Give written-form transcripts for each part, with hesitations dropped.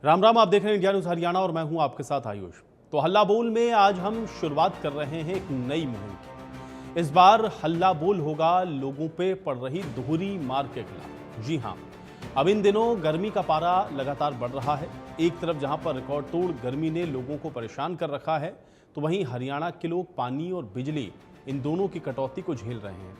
राम राम, आप देख रहे हैं इंडिया न्यूज हरियाणा और मैं हूं आपके साथ आयुष। तो हल्ला बोल में आज हम शुरुआत कर रहे हैं एक नई मुहिम की। इस बार हल्ला बोल होगा लोगों पे पड़ रही दोहरी मार के खिलाफ। जी हां, अब इन दिनों गर्मी का पारा लगातार बढ़ रहा है। एक तरफ जहां पर रिकॉर्ड तोड़ गर्मी ने लोगों को परेशान कर रखा है, तो वहीं हरियाणा के लोग पानी और बिजली इन दोनों की कटौती को झेल रहे हैं।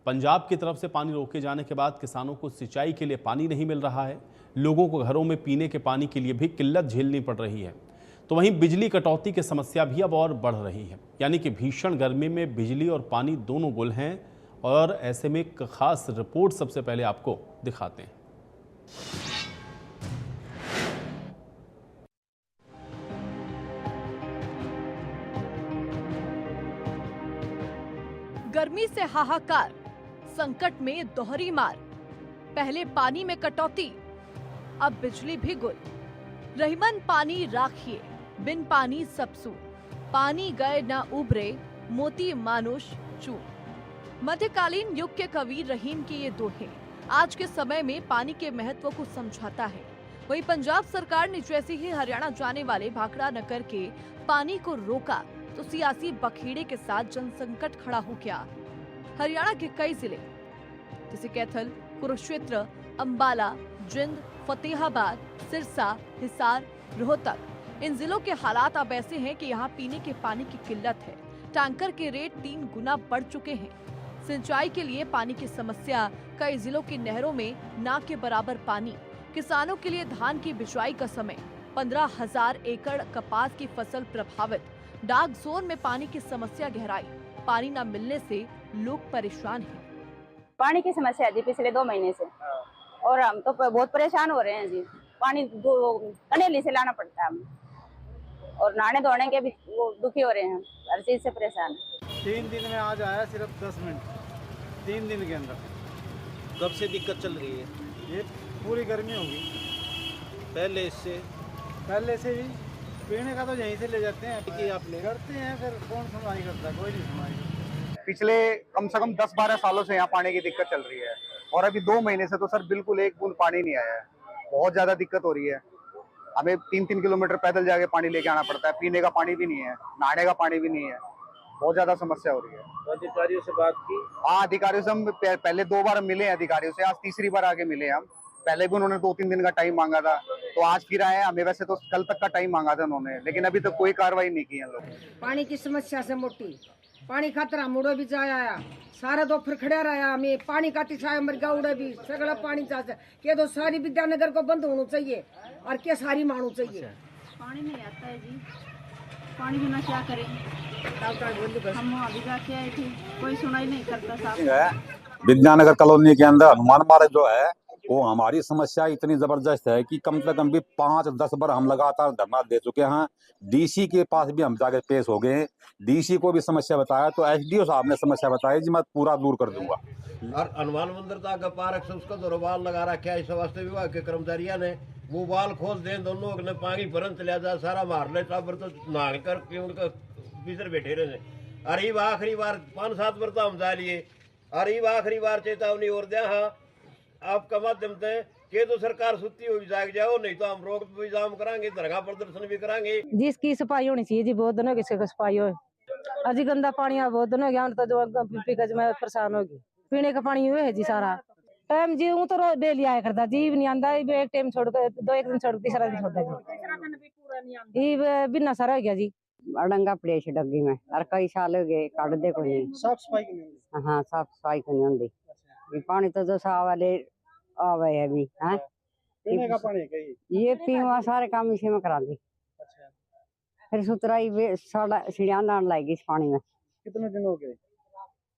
पंजाब की तरफ से पानी रोके जाने के बाद किसानों को सिंचाई के लिए पानी नहीं मिल रहा है। लोगों को घरों में पीने के पानी के लिए भी किल्लत झेलनी पड़ रही है। तो वहीं बिजली कटौती की समस्या भी अब और बढ़ रही है, यानी कि भीषण गर्मी में बिजली और पानी दोनों गुल हैं। और ऐसे में एक खास रिपोर्ट सबसे पहले आपको दिखाते हैं। गर्मी से हाहाकार, संकट में दोहरी मार। पहले पानी में कटौती, अब बिजली भी गुल। रहीमन पानी राखिए, बिन पानी सब सून। पानी गए न उबरे, मोती मानुष चून। मध्यकालीन युग के कवि रहीम की ये दोहे आज के समय में पानी के महत्व को समझाता है। वहीं पंजाब सरकार ने जैसे ही हरियाणा जाने वाले भाखड़ा नगर के पानी को रोका, तो सियासी बखेड़े के साथ जनसंकट खड़ा हो गया। हरियाणा के कई जिले जैसे कैथल, कुरुक्षेत्र, अंबाला, जिंद, फतेहाबाद, सिरसा, हिसार, रोहतक, इन जिलों के हालात अब ऐसे हैं कि यहाँ पीने के पानी की किल्लत है। टैंकर के रेट 3 गुना बढ़ चुके हैं। सिंचाई के लिए पानी की समस्या, कई जिलों की नहरों में ना के बराबर पानी। किसानों के लिए धान की बिजाई का समय, 15,000 एकड़ कपास की फसल प्रभावित। डार्क जोन में पानी की समस्या गहराई, पानी न मिलने से लोग परेशान हैं। पानी की समस्या है जी पिछले 2 महीने से, और हम तो बहुत परेशान हो रहे हैं जी। पानी कनेली से लाना पड़ता है हमें, और नहाने धोने के भी वो दुखी हो रहे हैं, हर चीज से परेशान है। 3 दिन में आज आया सिर्फ 10 मिनट, 3 दिन के अंदर। कब से दिक्कत चल रही है? ये पूरी गर्मी होगी। पहले से ही पीने का तो यहीं से ले जाते हैं कि आपने करते हैं, फिर कौन सुनवाई करता है? कोई नहीं सुनवाई करता। पिछले कम से कम 10-12 सालों से यहाँ पानी की दिक्कत चल रही है, और अभी 2 महीने से तो सर बिल्कुल एक बूंद पानी नहीं आया है। बहुत ज्यादा दिक्कत हो रही है। हमें 3-3 किलोमीटर पैदल जाके पानी लेके आना पड़ता है। पीने का पानी भी नहीं है, नहाने का पानी भी नहीं है। बहुत ज्यादा समस्या हो रही है। तो अधिकारियों से बात की? हाँ, अधिकारियों से हम पहले 2 बार मिले हैं अधिकारियों से, आज तीसरी बार आगे मिले हम। पहले भी उन्होंने 2-3 दिन का टाइम मांगा था, तो आज फिर आए। हमें वैसे तो कल तक का टाइम मांगा था उन्होंने, लेकिन अभी तक कोई कार्रवाई नहीं की है लोग। पानी की समस्या से मोटी पानी खातर मुड़ो भी जाया सारा दो फिर खड़ा रहा। हमें पानी का तिसाया मर गया उड़े भी सगला पानी चाहते के तो सारी विद्यानगर को बंद होना चाहिए, और क्या सारी मानू चाहिए। पानी नहीं आता है जी, पानी बिना क्या करें। हम अभी जाके आए थे, कोई सुनाई नहीं करता साहब। विद्यानगर कॉलोनी के अंदर हनुमान मार्ग जो है, वो हमारी समस्या इतनी जबरदस्त है कि कम से कम भी 5-10 बार हम लगातार धरना दे चुके हैं। डीसी के पास भी हम जाके पेश हो गए हैं। डीसी को भी समस्या बताया, तो एसडीओ साहब ने समस्या बताई जी मैं पूरा दूर कर दूंगा। और हनुमान मंदिर तक का पार्क से उसका तो वाल लगा रखा है। इस वास्ते विभाग के कर्मचारियों ने वो वाल खोल दें, दोनों ने पानी भरन चला जा सारा मार ले टाबर तो नहा कर के उनका भीतर बैठे रहे। अरे आखिरी बार 5-7 बार तो हम जा लिए। अरे आखिरी बार चेतावनी और दिया, हाँ आपका माध्यम से के तो सरकार सुती हुई जाग जाओ, नहीं तो हम रोक भी जाम कराएंगे, धरना प्रदर्शन भी कराएंगे। जिसकी सफाई होनी चाहिए जी, बहुत दिनों की सफाई हो। अजी गंदा पानी आ बहुत दिनों गया, तो जो पी कर मैं परेशान होगी। पीने का पानी हुए है जी सारा टाइम जी। हूँ तो डेली आया करता जी, नहीं आंदा एक टाइम छोड़ कर 2-1 दिन छोड़ तीसरा दिन छोड़ता जी। बिना सारा हो गया जी। अड़ंगा प्लेस डग्गी में, और कई साल हो गए काट दे को नहीं। साफ सफाई की नहीं। हाँ, साफ सफाई को नहीं होती। पानी तो जो सा वाले आवे है अभी। हाँ, पीने का पानी है क्या ये पीवा सारे काम इसी में करा दी। अच्छा, फिर सुतराई साड़ा सीढ़ियां दान लाएगी इस पानी में। कितने दिन हो गए?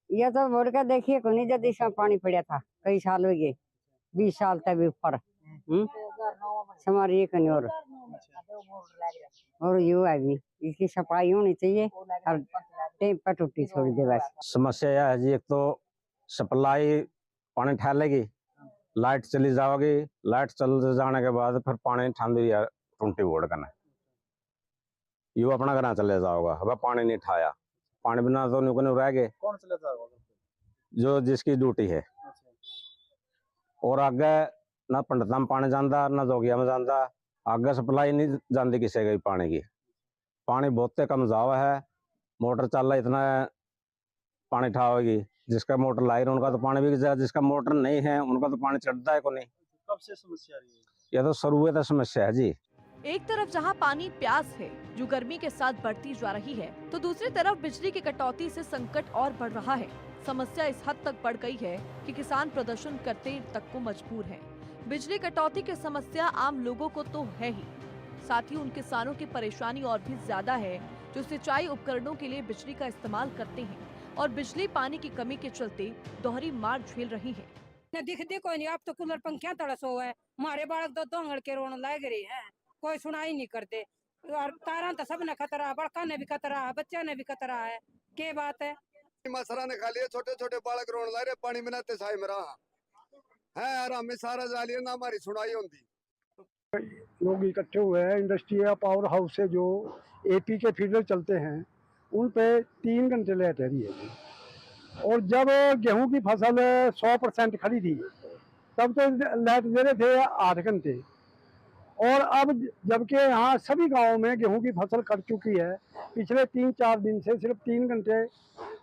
ये तो बोल कर देखिए को नहीं, जब इसमें पानी पड़ा था कई साल हो गए, 20 साल तक भी ऊपर। हमारी एक नहीं और यू है भी, इसकी सफाई होनी चाहिए, और टेप पर टूटी छोड़ दे बस। समस्या यह है जी, एक तो सप्लाई पानी ठहरेगी, लाइट चली जाओगी, लाइट चल जाने के बाद फिर पानी ठंडी 20 वोल्ट करना यू अपना घर चले जाओगा। अब पानी नहीं ठाया, पानी बिना तो नहीं रह गए। कौन चले जाओगा? जो जिसकी ड्यूटी है। और आगे ना पंडित में पानी जाता, ना जोगिया में जाता। आगे सप्लाई नहीं जाती किसी की पानी की। पानी बहुत कम जावा है, मोटर चल रहा इतना पानी ठावेगी। जिसका मोटर लाई है उनका तो पानी बिक जाएगा, जिसका मोटर नहीं है उनका तो पानी चढ़ता है को नहीं। कब से समस्या आ रही है? यह तो शुरुआत समस्या है जी। एक तरफ जहां पानी प्यास है जो गर्मी के साथ बढ़ती जा रही है, तो दूसरी तरफ बिजली की कटौती से संकट और बढ़ रहा है। समस्या इस हद तक बढ़ गई है कि किसान प्रदर्शन करते तक को मजबूर हैं। बिजली कटौती की समस्या आम लोगों को तो है ही, साथ ही उन किसानों की परेशानी और भी ज्यादा है जो सिंचाई उपकरणों के लिए बिजली का इस्तेमाल करते हैं और बिजली पानी की कमी के चलते दोहरी मार झेल रही है। न दिखती कोई नहीं, आप तो कूलर पंखियां तड़स हो है। हमारे बालक तो दोंगड़ के रोने लग रही हैं, कोई सुनाई नहीं करते। और तारा तो सब ने खतरा है, बड़का ने भी खतरा है, बच्चा ने भी खतरा है। क्या बात है? मसरा ने खा लिया, छोटे छोटे बालक रोने लग रहे, पानी में नहाते साए में रहा है यार, हमें सारा जालिए ना, हमारी सुनाई होती। लोग इकट्ठे हुए हैं। इंडस्ट्रियल पावर हाउस से जो एपी के फीडर चलते हैं उन पे 3 घंटे लाइट रही है। और जब गेहूं की फसल 100% खड़ी थी तब तो लाइट दे रहे थे 8 घंटे। और अब जबकि यहाँ सभी गांवों में गेहूं की फसल कट चुकी है, पिछले 3-4 दिन से सिर्फ 3 घंटे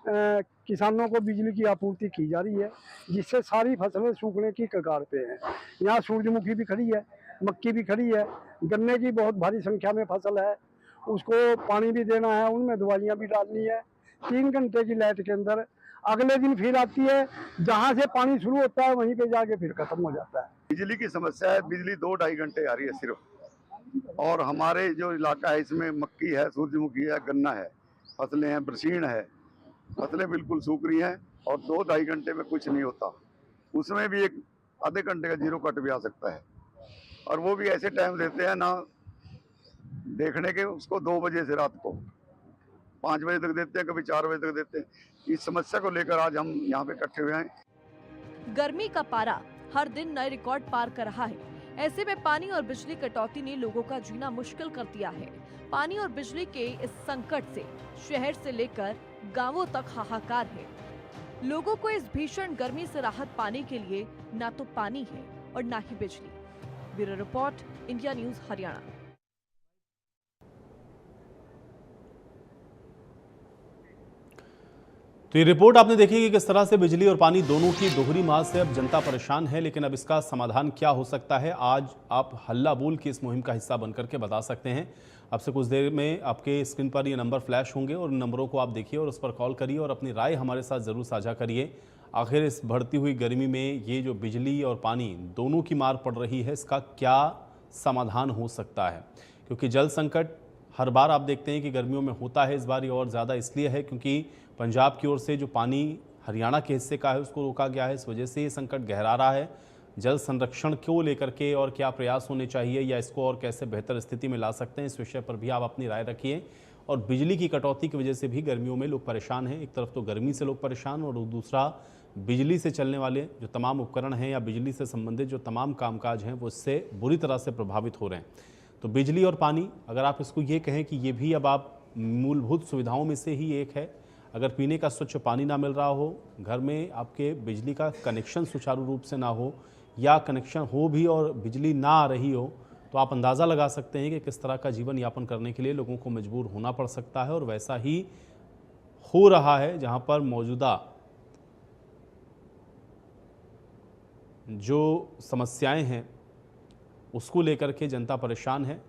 किसानों को बिजली की आपूर्ति की जा रही है, जिससे सारी फसलें सूखने की कगार पे हैं। यहाँ सूरजमुखी भी खड़ी है, मक्की भी खड़ी है, गन्ने की बहुत भारी संख्या में फसल है, उसको पानी भी देना है, उनमें दवाइयाँ भी डालनी है। 3 घंटे की लाइट के अंदर अगले दिन फिर आती है, जहाँ से पानी शुरू होता है वहीं पे जाके फिर खत्म हो जाता है। बिजली की समस्या है, बिजली 2-2.5 घंटे आ रही है सिर्फ। और हमारे जो इलाका है इसमें मक्की है, सूरजमुखी है, गन्ना है, फसलें हैं, बरसीन है, फसलें बिल्कुल सूख रही हैं और 2-2.5 घंटे में कुछ नहीं होता। उसमें भी एक आधे घंटे का जीरो कट भी आ सकता है, और वो भी ऐसे टाइम देते हैं ना देखने के, उसको 2 बजे से रात को 5 बजे तक देते हैं, कभी 4 बजे तक देते हैं। इस समस्या को लेकर आज हम यहाँ पे इकट्ठे हुए हैं। गर्मी का पारा हर दिन नए रिकॉर्ड पार कर रहा है। ऐसे में पानी और बिजली कटौती ने लोगों का जीना मुश्किल कर दिया है। पानी और बिजली के इस संकट से शहर से लेकर गांवों तक हाहाकार है। लोगों को इस भीषण गर्मी से राहत पाने के लिए ना तो पानी है और ना ही बिजली। Bureau report, India news Haryana. तो ये रिपोर्ट आपने देखी कि किस तरह से बिजली और पानी दोनों की दोहरी मार से अब जनता परेशान है, लेकिन अब इसका समाधान क्या हो सकता है, आज आप हल्ला बोल की इस मुहिम का हिस्सा बनकर के बता सकते हैं। अब से कुछ देर में आपके स्क्रीन पर ये नंबर फ्लैश होंगे और इन नंबरों को आप देखिए और उस पर कॉल करिए और अपनी राय हमारे साथ ज़रूर साझा करिए। आखिर इस बढ़ती हुई गर्मी में ये जो बिजली और पानी दोनों की मार पड़ रही है, इसका क्या समाधान हो सकता है? क्योंकि जल संकट हर बार आप देखते हैं कि गर्मियों में होता है, इस बार ये और ज़्यादा इसलिए है क्योंकि पंजाब की ओर से जो पानी हरियाणा के हिस्से का है उसको रोका गया है, इस वजह से ये संकट गहरा रहा है। जल संरक्षण को लेकर के और क्या प्रयास होने चाहिए या इसको और कैसे बेहतर स्थिति में ला सकते हैं, इस विषय पर भी आप अपनी राय रखिए। और बिजली की कटौती की वजह से भी गर्मियों में लोग परेशान हैं। एक तरफ तो गर्मी से लोग परेशान और दूसरा बिजली से चलने वाले जो तमाम उपकरण हैं या बिजली से संबंधित जो तमाम कामकाज हैं वो इससे बुरी तरह से प्रभावित हो रहे हैं। तो बिजली और पानी, अगर आप इसको ये कहें कि ये भी अब आप मूलभूत सुविधाओं में से ही एक है। अगर पीने का स्वच्छ पानी ना मिल रहा हो, घर में आपके बिजली का कनेक्शन सुचारू रूप से ना हो या कनेक्शन हो भी और बिजली ना आ रही हो, तो आप अंदाज़ा लगा सकते हैं कि किस तरह का जीवन यापन करने के लिए लोगों को मजबूर होना पड़ सकता है। और वैसा ही हो रहा है जहां पर मौजूदा जो समस्याएं हैं उसको लेकर के जनता परेशान है।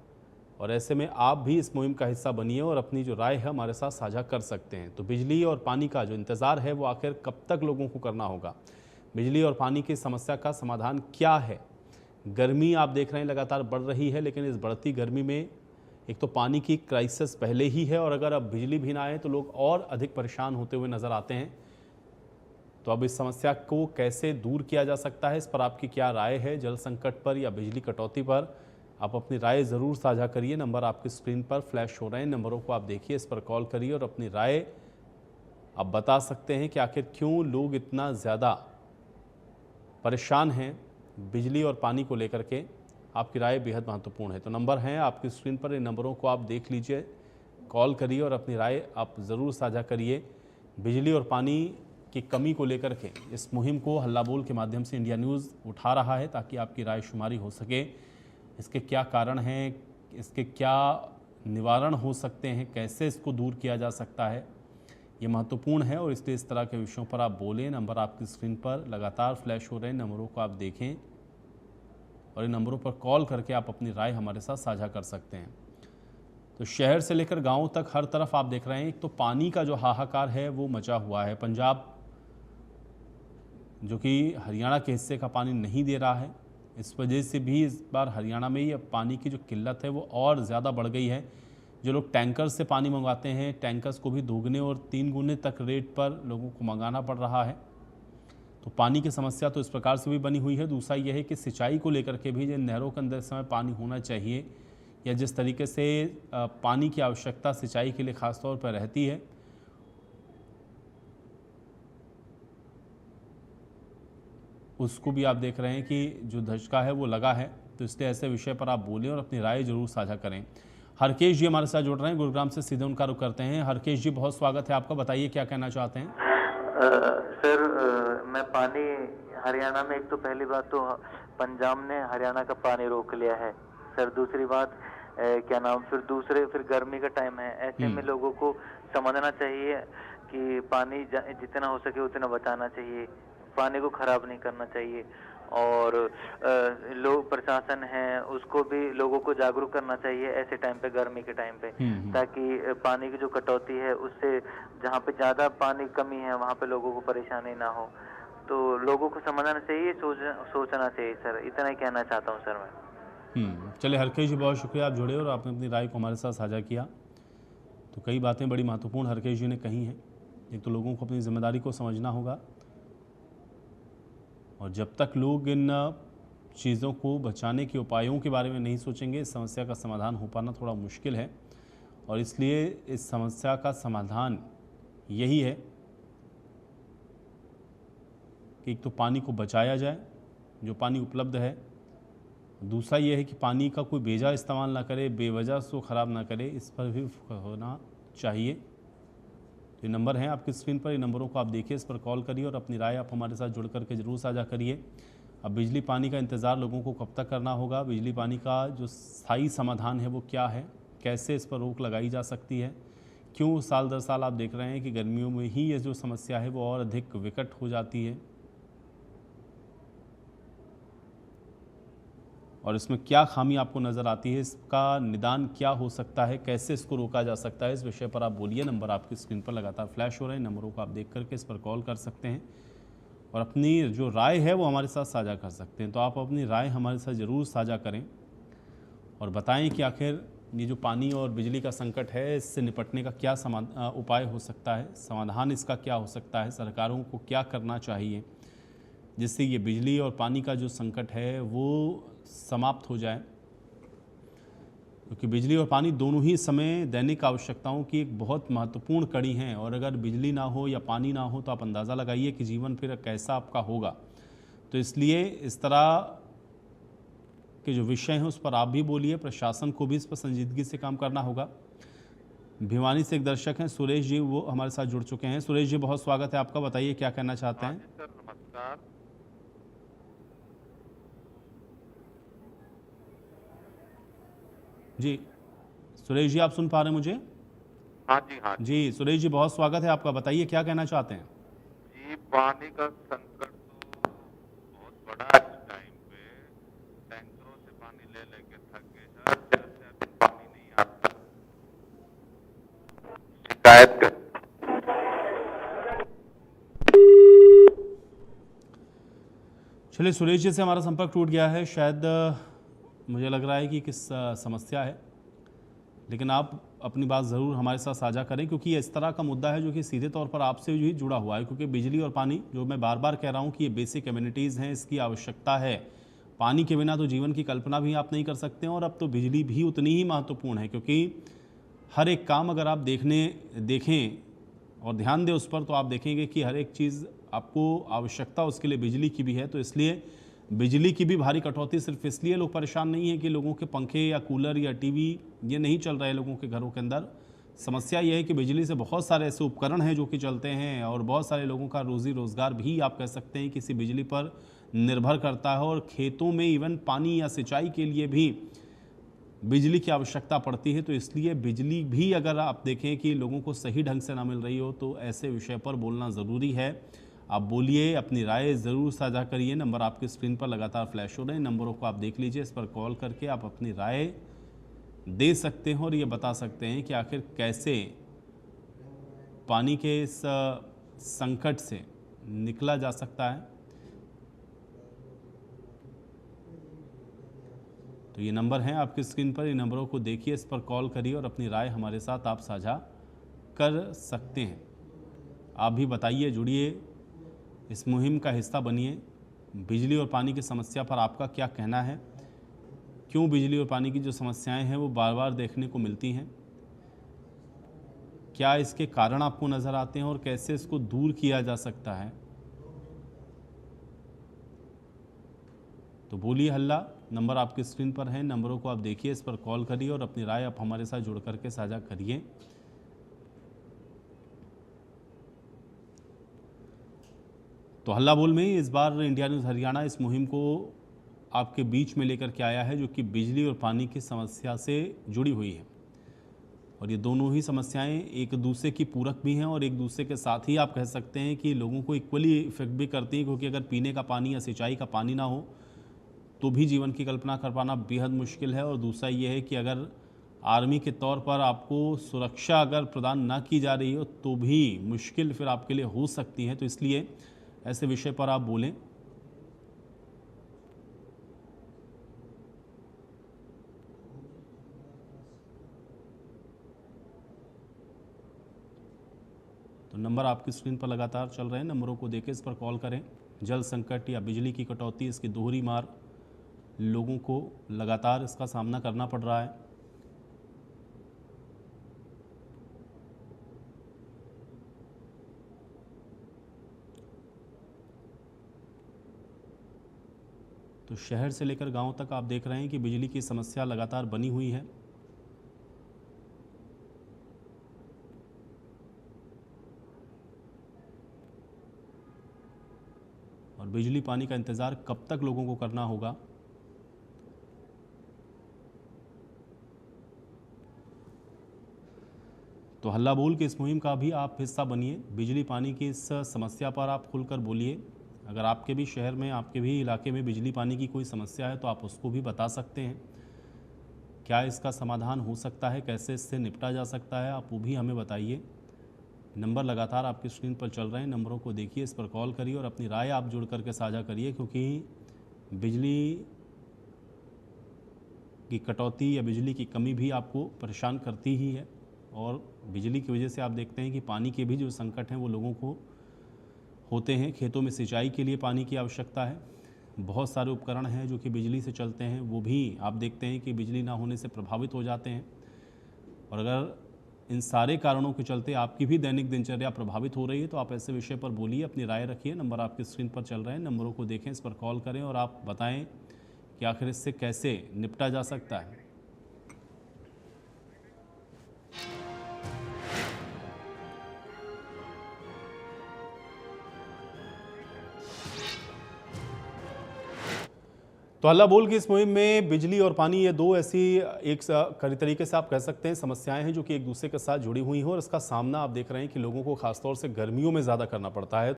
और ऐसे में आप भी इस मुहिम का हिस्सा बनिए और अपनी जो राय है हमारे साथ साझा कर सकते हैं। तो बिजली और पानी का जो इंतज़ार है वो आखिर कब तक लोगों को करना होगा? बिजली और पानी की समस्या का समाधान क्या है? गर्मी आप देख रहे हैं लगातार बढ़ रही है, लेकिन इस बढ़ती गर्मी में एक तो पानी की क्राइसिस पहले ही है और अगर अब बिजली भी ना आए तो लोग और अधिक परेशान होते हुए नज़र आते हैं। तो अब इस समस्या को कैसे दूर किया जा सकता है, इस पर आपकी क्या राय है? जल संकट पर या बिजली कटौती पर आप अपनी राय ज़रूर साझा करिए। नंबर आपकी स्क्रीन पर फ्लैश हो रहे हैं, नंबरों को आप देखिए, इस पर कॉल करिए और अपनी राय आप बता सकते हैं कि आखिर क्यों लोग इतना ज़्यादा परेशान हैं बिजली और पानी को लेकर के। आपकी राय बेहद महत्वपूर्ण है। तो नंबर हैं आपकी स्क्रीन पर, इन नंबरों को आप देख लीजिए, कॉल करिए और अपनी राय आप ज़रूर साझा करिए। बिजली और पानी की कमी को लेकर के इस मुहिम को हल्ला बोल के माध्यम से इंडिया न्यूज़ उठा रहा है ताकि आपकी राय शुमारी हो सके। इसके क्या कारण हैं, इसके क्या निवारण हो सकते हैं, कैसे इसको दूर किया जा सकता है, ये महत्वपूर्ण है। और इसलिए इस तरह के विषयों पर आप बोलें। नंबर आपकी स्क्रीन पर लगातार फ्लैश हो रहे हैं, नंबरों को आप देखें और इन नंबरों पर कॉल करके आप अपनी राय हमारे साथ साझा कर सकते हैं। तो शहर से लेकर गाँव तक हर तरफ आप देख रहे हैं, एक तो पानी का जो हाहाकार है वो मचा हुआ है। पंजाब जो कि हरियाणा के हिस्से का पानी नहीं दे रहा है, इस वजह से भी इस बार हरियाणा में ये पानी की जो किल्लत है वो और ज़्यादा बढ़ गई है। जो लोग टैंकर से पानी मंगवाते हैं, टैंकर्स को भी 2 गुने और 3 गुने तक रेट पर लोगों को मंगाना पड़ रहा है। तो पानी की समस्या तो इस प्रकार से भी बनी हुई है। दूसरा यह है कि सिंचाई को लेकर के भी जिन नहरों के अंदर इस समय पानी होना चाहिए या जिस तरीके से पानी की आवश्यकता सिंचाई के लिए ख़ास तौर पर रहती है, उसको भी आप देख रहे हैं कि जो धचका है वो लगा है। तो इसलिए ऐसे विषय पर आप बोलें और अपनी राय जरूर साझा करें। हरकेश जी हमारे साथ जुड़ रहे हैं, गुरुग्राम से सीधे उनका रुख करते हैं। हरकेश जी, बहुत स्वागत है आपका, बताइए क्या कहना चाहते हैं। सर, मैं पानी हरियाणा में, एक तो पहली बात तो पंजाब ने हरियाणा का पानी रोक लिया है सर। दूसरी बात फिर गर्मी का टाइम है, ऐसे में लोगों को समझना चाहिए कि पानी जितना हो सके उतना बचाना चाहिए, पानी को खराब नहीं करना चाहिए। और लोग प्रशासन है उसको भी लोगों को जागरूक करना चाहिए ऐसे टाइम पे, गर्मी के टाइम पे, ताकि पानी की जो कटौती है उससे जहाँ पे ज्यादा पानी कमी है वहाँ पे लोगों को परेशानी ना हो। तो लोगों को समझना चाहिए, सोचना चाहिए सर। इतना ही कहना चाहता हूँ सर मैं। चलिए हरकेश जी, बहुत शुक्रिया आप जुड़े और आपने अपनी राय को हमारे साथ साझा किया। तो कई बातें बड़ी महत्वपूर्ण हरकेश जी ने कही हैं। एक तो लोगों को अपनी जिम्मेदारी को समझना होगा और जब तक लोग इन चीज़ों को बचाने के उपायों के बारे में नहीं सोचेंगे, इस समस्या का समाधान हो पाना थोड़ा मुश्किल है। और इसलिए इस समस्या का समाधान यही है कि एक तो पानी को बचाया जाए, जो पानी उपलब्ध है। दूसरा ये है कि पानी का कोई बेजा इस्तेमाल ना करे, बेवजह उसको ख़राब ना करे, इस पर भी होना चाहिए। तो ये नंबर हैं आपकी स्क्रीन पर, इन नंबरों को आप देखिए, इस पर कॉल करिए और अपनी राय आप हमारे साथ जुड़ करके ज़रूर साझा करिए। अब बिजली पानी का इंतज़ार लोगों को कब तक करना होगा, बिजली पानी का जो स्थायी समाधान है वो क्या है, कैसे इस पर रोक लगाई जा सकती है, क्यों साल दर साल आप देख रहे हैं कि गर्मियों में ही ये जो समस्या है वो और अधिक विकट हो जाती है, और इसमें क्या खामी आपको नज़र आती है, इसका निदान क्या हो सकता है, कैसे इसको रोका जा सकता है, इस विषय पर आप बोलिए। नंबर आपकी स्क्रीन पर लगातार फ्लैश हो रहे हैं, नंबरों को आप देख करके इस पर कॉल कर सकते हैं और अपनी जो राय है वो हमारे साथ साझा कर सकते हैं। तो आप अपनी राय हमारे साथ ज़रूर साझा करें और बताएं कि आखिर ये जो पानी और बिजली का संकट है इससे निपटने का क्या उपाय हो सकता है, समाधान इसका क्या हो सकता है, सरकारों को क्या करना चाहिए जिससे ये बिजली और पानी का जो संकट है वो समाप्त हो जाए। क्योंकि बिजली और पानी दोनों ही समय दैनिक आवश्यकताओं की एक बहुत महत्वपूर्ण कड़ी हैं और अगर बिजली ना हो या पानी ना हो तो आप अंदाज़ा लगाइए कि जीवन फिर कैसा आपका होगा। तो इसलिए इस तरह के जो विषय हैं उस पर आप भी बोलिए, प्रशासन को भी इस पर संजीदगी से काम करना होगा। भिवानी से एक दर्शक हैं सुरेश जी, वो हमारे साथ जुड़ चुके हैं। सुरेश जी, बहुत स्वागत है आपका, बताइए क्या कहना चाहते हैं। सर नमस्कार। जी सुरेश जी, आप सुन पा रहे हैं मुझे? हाँ जी, हाँ जी सुरेश जी, बहुत स्वागत है आपका, बताइए क्या कहना चाहते हैं। जी, पानी का संकट तो बहुत बड़ा है इस टाइम पे। टैंकरों से पानी ले लेके थक गए सर, जैसे पानी नहीं आता, शिकायत कर। चलिए सुरेश जी से हमारा संपर्क टूट गया है, शायद मुझे लग रहा है कि किस समस्या है, लेकिन आप अपनी बात ज़रूर हमारे साथ साझा करें क्योंकि ये इस तरह का मुद्दा है जो कि सीधे तौर पर आपसे ही जुड़ा हुआ है। क्योंकि बिजली और पानी, जो मैं बार बार कह रहा हूँ कि ये बेसिक एमिनिटीज़ हैं, इसकी आवश्यकता है। पानी के बिना तो जीवन की कल्पना भी आप नहीं कर सकते हैं और अब तो बिजली भी उतनी ही महत्वपूर्ण है क्योंकि हर एक काम अगर आप देखें और ध्यान दें उस पर तो आप देखेंगे कि हर एक चीज़ आपको आवश्यकता उसके लिए बिजली की भी है। तो इसलिए बिजली की भी भारी कटौती सिर्फ इसलिए लोग परेशान नहीं है कि लोगों के पंखे या कूलर या टीवी ये नहीं चल रहे लोगों के घरों के अंदर। समस्या ये है कि बिजली से बहुत सारे ऐसे उपकरण हैं जो कि चलते हैं और बहुत सारे लोगों का रोज़ी रोज़गार भी आप कह सकते हैं किसी बिजली पर निर्भर करता है और खेतों में इवन पानी या सिंचाई के लिए भी बिजली की आवश्यकता पड़ती है। तो इसलिए बिजली भी अगर आप देखें कि लोगों को सही ढंग से ना मिल रही हो तो ऐसे विषय पर बोलना ज़रूरी है। आप बोलिए, अपनी राय ज़रूर साझा करिए। नंबर आपकी स्क्रीन पर लगातार फ्लैश हो रहे हैं, नंबरों को आप देख लीजिए। इस पर कॉल करके आप अपनी राय दे सकते हैं और ये बता सकते हैं कि आखिर कैसे पानी के इस संकट से निकला जा सकता है। तो ये नंबर हैं आपकी स्क्रीन पर, इन नंबरों को देखिए, इस पर कॉल करिए और अपनी राय हमारे साथ आप साझा कर सकते हैं। आप भी बताइए, जुड़िए, इस मुहिम का हिस्सा बनिए। बिजली और पानी की समस्या पर आपका क्या कहना है? क्यों बिजली और पानी की जो समस्याएं हैं वो बार बार देखने को मिलती हैं? क्या इसके कारण आपको नज़र आते हैं और कैसे इसको दूर किया जा सकता है? तो बोलिए हल्ला। नंबर आपकी स्क्रीन पर है, नंबरों को आप देखिए, इस पर कॉल करिए और अपनी राय आप हमारे साथ जुड़ करके साझा करिए। तो हल्ला बोल में इस बार इंडिया न्यूज़ हरियाणा इस मुहिम को आपके बीच में लेकर के आया है, जो कि बिजली और पानी की समस्या से जुड़ी हुई है। और ये दोनों ही समस्याएं एक दूसरे की पूरक भी हैं और एक दूसरे के साथ ही आप कह सकते हैं कि लोगों को इक्वली इफेक्ट भी करती हैं, क्योंकि अगर पीने का पानी या सिंचाई का पानी ना हो तो भी जीवन की कल्पना कर पाना बेहद मुश्किल है। और दूसरा ये है कि अगर आर्मी के तौर पर आपको सुरक्षा अगर प्रदान ना की जा रही हो तो भी मुश्किल फिर आपके लिए हो सकती है। तो इसलिए ऐसे विषय पर आप बोलें। तो नंबर आपकी स्क्रीन पर लगातार चल रहे हैं, नंबरों को देखें, इस पर कॉल करें। जल संकट या बिजली की कटौती, इसकी दोहरी मार लोगों को लगातार इसका सामना करना पड़ रहा है। तो शहर से लेकर गांव तक आप देख रहे हैं कि बिजली की समस्या लगातार बनी हुई है। और बिजली पानी का इंतज़ार कब तक लोगों को करना होगा? तो हल्ला बोल के इस मुहिम का भी आप हिस्सा बनिए। बिजली पानी की इस समस्या पर आप खुलकर बोलिए। अगर आपके भी शहर में, आपके भी इलाके में बिजली पानी की कोई समस्या है तो आप उसको भी बता सकते हैं। क्या इसका समाधान हो सकता है, कैसे इससे निपटा जा सकता है, आप वो भी हमें बताइए। नंबर लगातार आपकी स्क्रीन पर चल रहे हैं, नंबरों को देखिए, इस पर कॉल करिए और अपनी राय आप जुड़ करके साझा करिए, क्योंकि बिजली की कटौती या बिजली की कमी भी आपको परेशान करती ही है। और बिजली की वजह से आप देखते हैं कि पानी के भी जो संकट हैं वो लोगों को होते हैं। खेतों में सिंचाई के लिए पानी की आवश्यकता है। बहुत सारे उपकरण हैं जो कि बिजली से चलते हैं, वो भी आप देखते हैं कि बिजली ना होने से प्रभावित हो जाते हैं। और अगर इन सारे कारणों के चलते आपकी भी दैनिक दिनचर्या प्रभावित हो रही है तो आप ऐसे विषय पर बोलिए, अपनी राय रखिए। नंबर आपकी स्क्रीन पर चल रहे हैं, नंबरों को देखें, इस पर कॉल करें और आप बताएं कि आखिर इससे कैसे निपटा जा सकता है। तो हल्ला बोल की इस मुहिम में बिजली और पानी, ये दो ऐसी एक तरीके से आप कह सकते हैं समस्याएं हैं जो कि एक दूसरे के साथ जुड़ी हुई हैं और इसका सामना आप देख रहे हैं कि लोगों को खासतौर से गर्मियों में ज़्यादा करना पड़ता है।